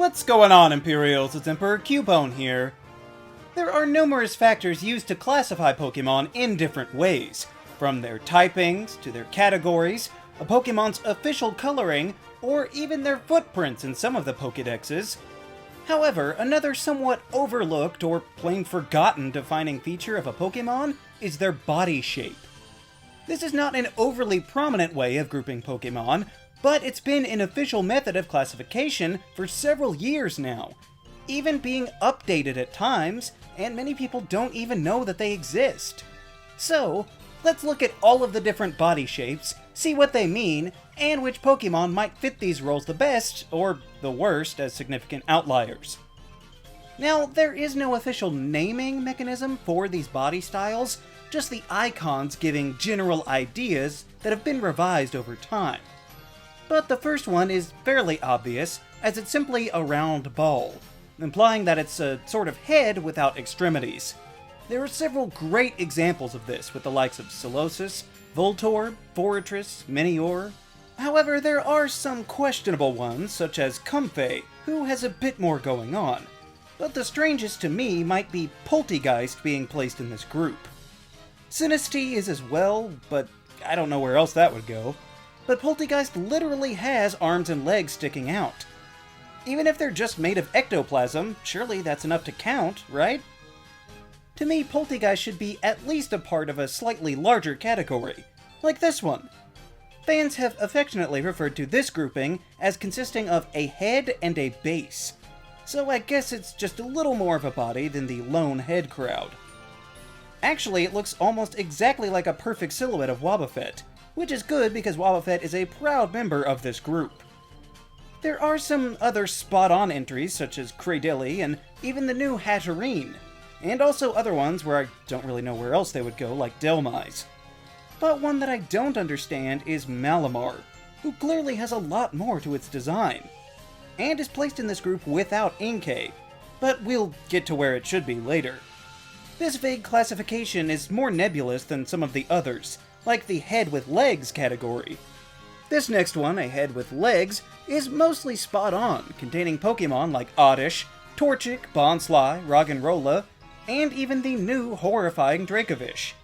What's going on, Imperials? It's Emperor Cubone here. There are numerous factors used to classify Pokémon in different ways, from their typings, to their categories, a Pokémon's official coloring, or even their footprints in some of the Pokédexes. However, another somewhat overlooked or plain forgotten defining feature of a Pokémon is their body shape. This is not an overly prominent way of grouping Pokémon, but it's been an official method of classification for several years now, even being updated at times, and many people don't even know that they exist. So, let's look at all of the different body shapes, see what they mean, and which Pokémon might fit these roles the best, or the worst, as significant outliers. Now, there is no official naming mechanism for these body styles, just the icons giving general ideas that have been revised over time. But the first one is fairly obvious, as it's simply a round ball, implying that it's a sort of head without extremities. There are several great examples of this, with the likes of Solosis, Voltorb, Forretress, Minior. However, there are some questionable ones, such as Comfey, who has a bit more going on. But the strangest to me might be Poltegeist being placed in this group. Sinistea is as well, but I don't know where else that would go. But Poltegeist literally has arms and legs sticking out. Even if they're just made of ectoplasm, surely that's enough to count, right? To me, Poltegeist should be at least a part of a slightly larger category, like this one. Fans have affectionately referred to this grouping as consisting of a head and a base, so I guess it's just a little more of a body than the lone head crowd. Actually, it looks almost exactly like a perfect silhouette of Wobbuffet, which is good because Wobbuffet is a proud member of this group. There are some other spot-on entries such as Cradily and even the new Hatterene, and also other ones where I don't really know where else they would go, like Delmise. But one that I don't understand is Malamar, who clearly has a lot more to its design, and is placed in this group without Inkay, but we'll get to where it should be later. This vague classification is more nebulous than some of the others, like the head with legs category. This next one, a head with legs, is mostly spot on, containing Pokemon like Oddish, Torchic, Bonsly, Roggenrola, and even the new horrifying Dracovish.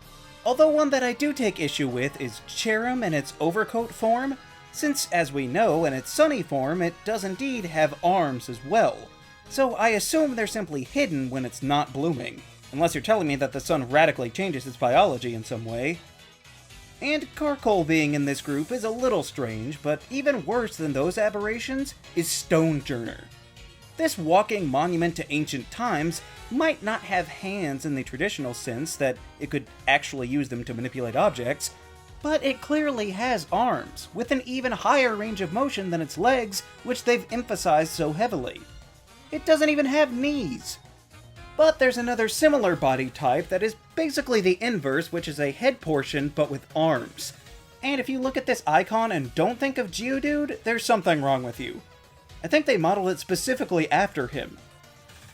Although one that I do take issue with is Cherrim in its overcoat form, since, as we know, in its sunny form it does indeed have arms as well. So I assume they're simply hidden when it's not blooming, unless you're telling me that the sun radically changes its biology in some way. And Carkol being in this group is a little strange, but even worse than those aberrations is Stonejourner. This walking monument to ancient times might not have hands in the traditional sense that it could actually use them to manipulate objects, but it clearly has arms, with an even higher range of motion than its legs, which they've emphasized so heavily. It doesn't even have knees. But there's another similar body type that is basically the inverse, which is a head portion but with arms. And if you look at this icon and don't think of Geodude, there's something wrong with you. I think they modeled it specifically after him.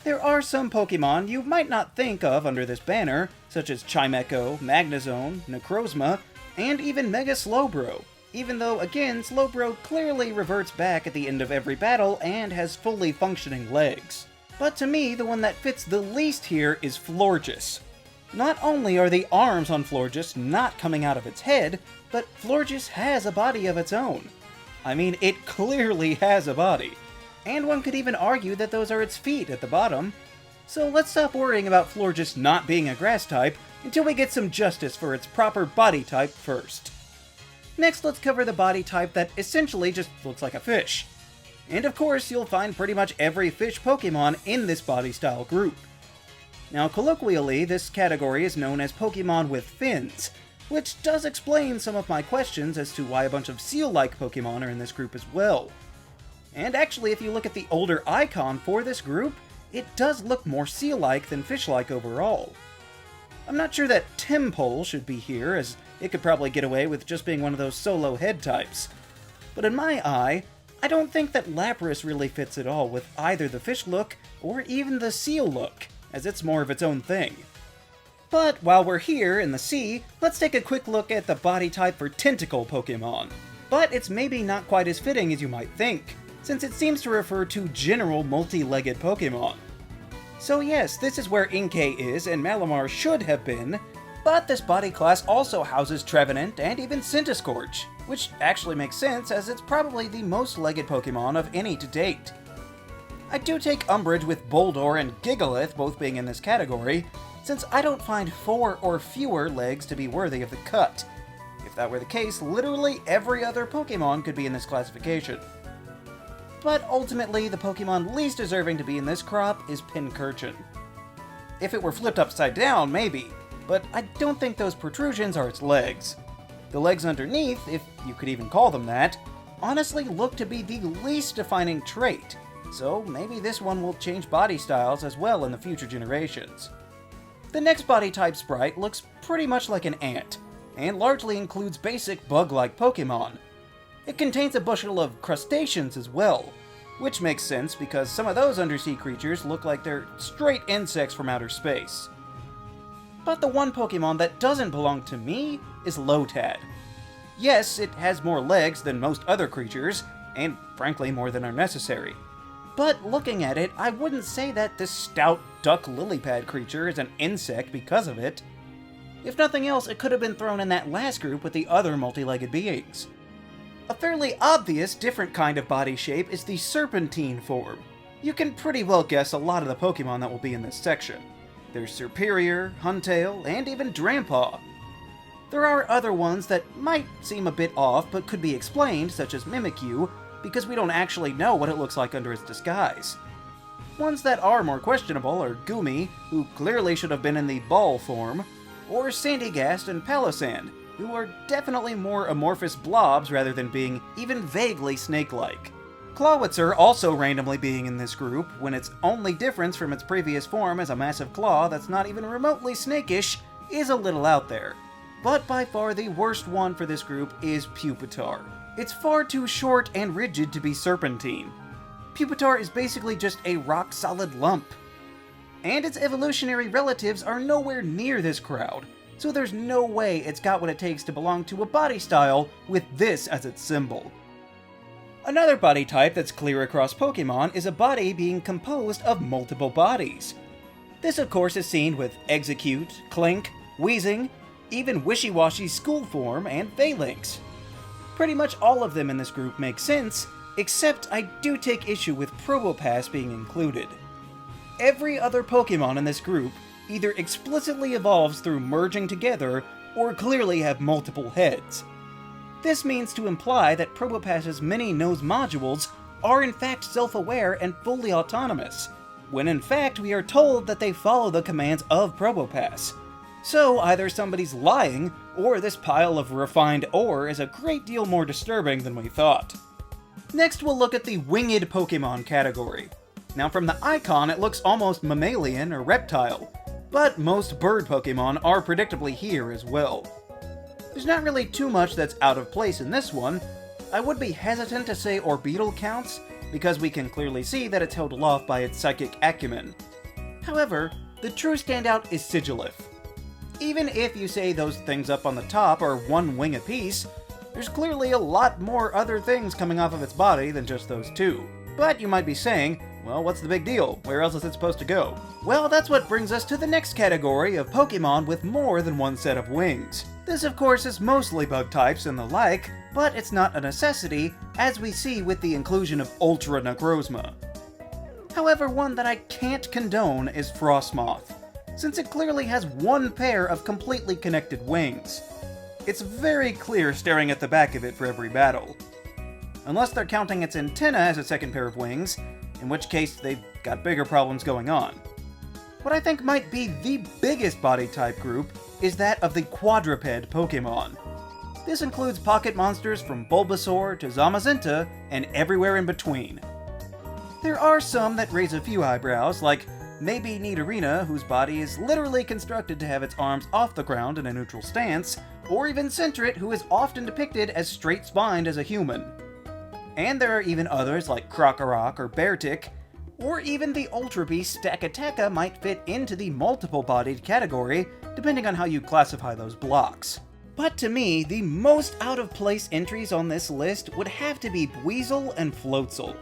There are some Pokemon you might not think of under this banner, such as Chimecho, Magnezone, Necrozma, and even Mega Slowbro, even though, again, Slowbro clearly reverts back at the end of every battle and has fully functioning legs. But to me, the one that fits the least here is Florges. Not only are the arms on Florges not coming out of its head, but Florges has a body of its own. I mean, it clearly has a body. And one could even argue that those are its feet at the bottom. So let's stop worrying about Florges not being a grass type until we get some justice for its proper body type first. Next, let's cover the body type that essentially just looks like a fish. And of course, you'll find pretty much every fish Pokemon in this body style group. Now, colloquially, this category is known as Pokemon with fins, which does explain some of my questions as to why a bunch of seal-like Pokemon are in this group as well. And actually, if you look at the older icon for this group, it does look more seal-like than fish-like overall. I'm not sure that Tympole should be here, as it could probably get away with just being one of those solo head types. But in my eye, I don't think that Lapras really fits at all with either the fish look or even the seal look, as it's more of its own thing. But while we're here in the sea, let's take a quick look at the body type for tentacle Pokemon. But it's maybe not quite as fitting as you might think, since it seems to refer to general multi-legged Pokémon. So yes, this is where Inkay is and Malamar should have been, but this body class also houses Trevenant and even Centiskorch, which actually makes sense as it's probably the most legged Pokémon of any to date. I do take umbrage with Boldore and Gigalith both being in this category, since I don't find 4 or fewer legs to be worthy of the cut. If that were the case, literally every other Pokémon could be in this classification. But ultimately, the Pokémon least deserving to be in this crop is Pincurchin. If it were flipped upside down, maybe, but I don't think those protrusions are its legs. The legs underneath, if you could even call them that, honestly look to be the least defining trait, so maybe this one will change body styles as well in the future generations. The next body type sprite looks pretty much like an ant, and largely includes basic bug-like Pokémon. It contains a bushel of crustaceans as well, which makes sense because some of those undersea creatures look like they're straight insects from outer space. But the one Pokémon that doesn't belong to me is Lotad. Yes, it has more legs than most other creatures, and frankly more than are necessary. But looking at it, I wouldn't say that this stout duck lily-pad creature is an insect because of it. If nothing else, it could have been thrown in that last group with the other multi-legged beings. A fairly obvious different kind of body shape is the serpentine form. You can pretty well guess a lot of the Pokémon that will be in this section. There's Serperior, Huntail, and even Drampaw. There are other ones that might seem a bit off but could be explained, such as Mimikyu, because we don't actually know what it looks like under its disguise. Ones that are more questionable are Goomy, who clearly should have been in the ball form, or Sandygast and Palossand, who are definitely more amorphous blobs rather than being even vaguely snake-like. Clawitzer also randomly being in this group, when its only difference from its previous form as a massive claw that's not even remotely snakish is a little out there. But by far the worst one for this group is Pupitar. It's far too short and rigid to be serpentine. Pupitar is basically just a rock-solid lump. And its evolutionary relatives are nowhere near this crowd, so there's no way it's got what it takes to belong to a body style with this as its symbol. Another body type that's clear across Pokémon is a body being composed of multiple bodies. This of course is seen with Execute, Clink, Weezing, even Wishy-Washy's school form, and Phalanx. Pretty much all of them in this group make sense, except I do take issue with Probopass being included. Every other Pokémon in this group either explicitly evolves through merging together, or clearly have multiple heads. This means to imply that Probopass's many nose modules are in fact self-aware and fully autonomous, when in fact we are told that they follow the commands of Probopass. So either somebody's lying, or this pile of refined ore is a great deal more disturbing than we thought. Next we'll look at the winged Pokémon category. Now from the icon it looks almost mammalian or reptile, but most bird Pokémon are predictably here as well. There's not really too much that's out of place in this one. I would be hesitant to say Orbeetle counts, because we can clearly see that it's held aloft by its psychic acumen. However, the true standout is Sigilif. Even if you say those things up on the top are one wing apiece, there's clearly a lot more other things coming off of its body than just those two. But you might be saying, well, what's the big deal? Where else is it supposed to go? Well, that's what brings us to the next category of Pokémon with more than one set of wings. This, of course, is mostly bug types and the like, but it's not a necessity, as we see with the inclusion of Ultra Necrozma. However, one that I can't condone is Frostmoth, since it clearly has one pair of completely connected wings. It's very clear staring at the back of it for every battle. Unless they're counting its antenna as a second pair of wings, in which case they've got bigger problems going on. What I think might be the biggest body type group is that of the quadruped Pokémon. This includes pocket monsters from Bulbasaur to Zamazenta and everywhere in between. There are some that raise a few eyebrows, like maybe Nidorina, whose body is literally constructed to have its arms off the ground in a neutral stance, or even Centret, who is often depicted as straight-spined as a human. And there are even others like Krokorok or Beartic, or even the Ultra Beast Stakataka might fit into the multiple-bodied category, depending on how you classify those blocks. But to me, the most out-of-place entries on this list would have to be Buizel and Floatzel.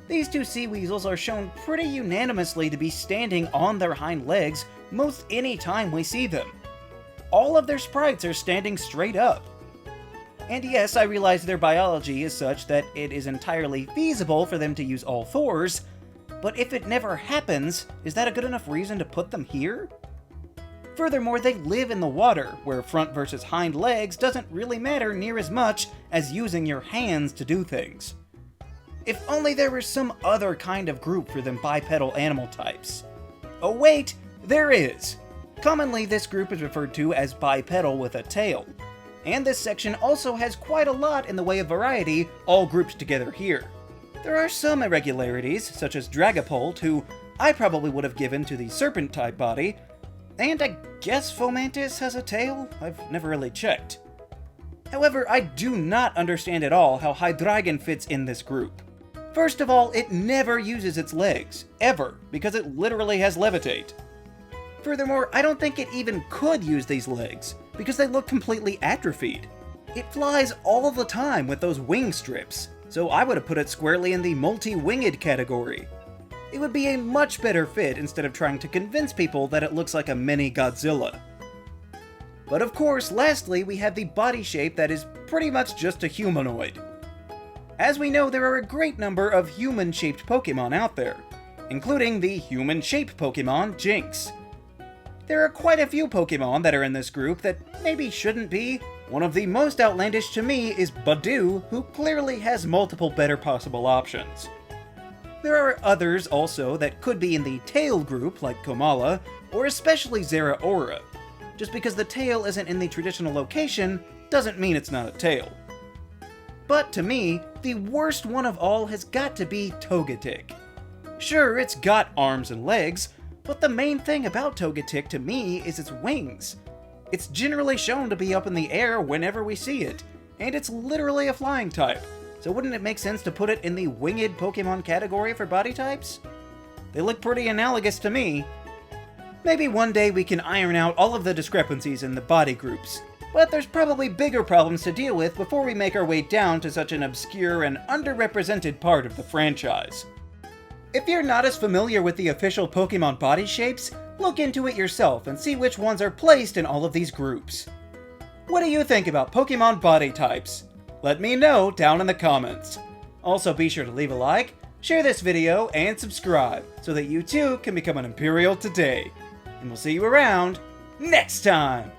These two sea weasels are shown pretty unanimously to be standing on their hind legs most any time we see them. All of their sprites are standing straight up. And yes, I realize their biology is such that it is entirely feasible for them to use all fours, but if it never happens, is that a good enough reason to put them here? Furthermore, they live in the water, where front versus hind legs doesn't really matter near as much as using your hands to do things. If only there was some other kind of group for them bipedal animal types. Oh wait, there is! Commonly, this group is referred to as bipedal with a tail. And this section also has quite a lot in the way of variety, all grouped together here. There are some irregularities, such as Dragapult, who I probably would have given to the serpent-type body, and I guess Fomantis has a tail? I've never really checked. However, I do not understand at all how Hydreigon fits in this group. First of all, it never uses its legs, ever, because it literally has Levitate. Furthermore, I don't think it even could use these legs, because they look completely atrophied. It flies all the time with those wing strips, so I would have put it squarely in the multi-winged category. It would be a much better fit instead of trying to convince people that it looks like a mini Godzilla. But of course, lastly, we have the body shape that is pretty much just a humanoid. As we know, there are a great number of human-shaped Pokémon out there, including the human-shaped Pokémon, Jinx. There are quite a few Pokémon that are in this group that maybe shouldn't be. One of the most outlandish to me is Badoo, who clearly has multiple better possible options. There are others also that could be in the tail group, like Komala, or especially Zeraora. Just because the tail isn't in the traditional location doesn't mean it's not a tail. But to me, the worst one of all has got to be Togetic. Sure, it's got arms and legs, but the main thing about Togetic to me is its wings. It's generally shown to be up in the air whenever we see it, and it's literally a flying type, so wouldn't it make sense to put it in the winged Pokemon category for body types? They look pretty analogous to me. Maybe one day we can iron out all of the discrepancies in the body groups, but there's probably bigger problems to deal with before we make our way down to such an obscure and underrepresented part of the franchise. If you're not as familiar with the official Pokemon body shapes, look into it yourself and see which ones are placed in all of these groups. What do you think about Pokemon body types? Let me know down in the comments. Also be sure to leave a like, share this video, and subscribe so that you too can become an Imperial today. And we'll see you around next time!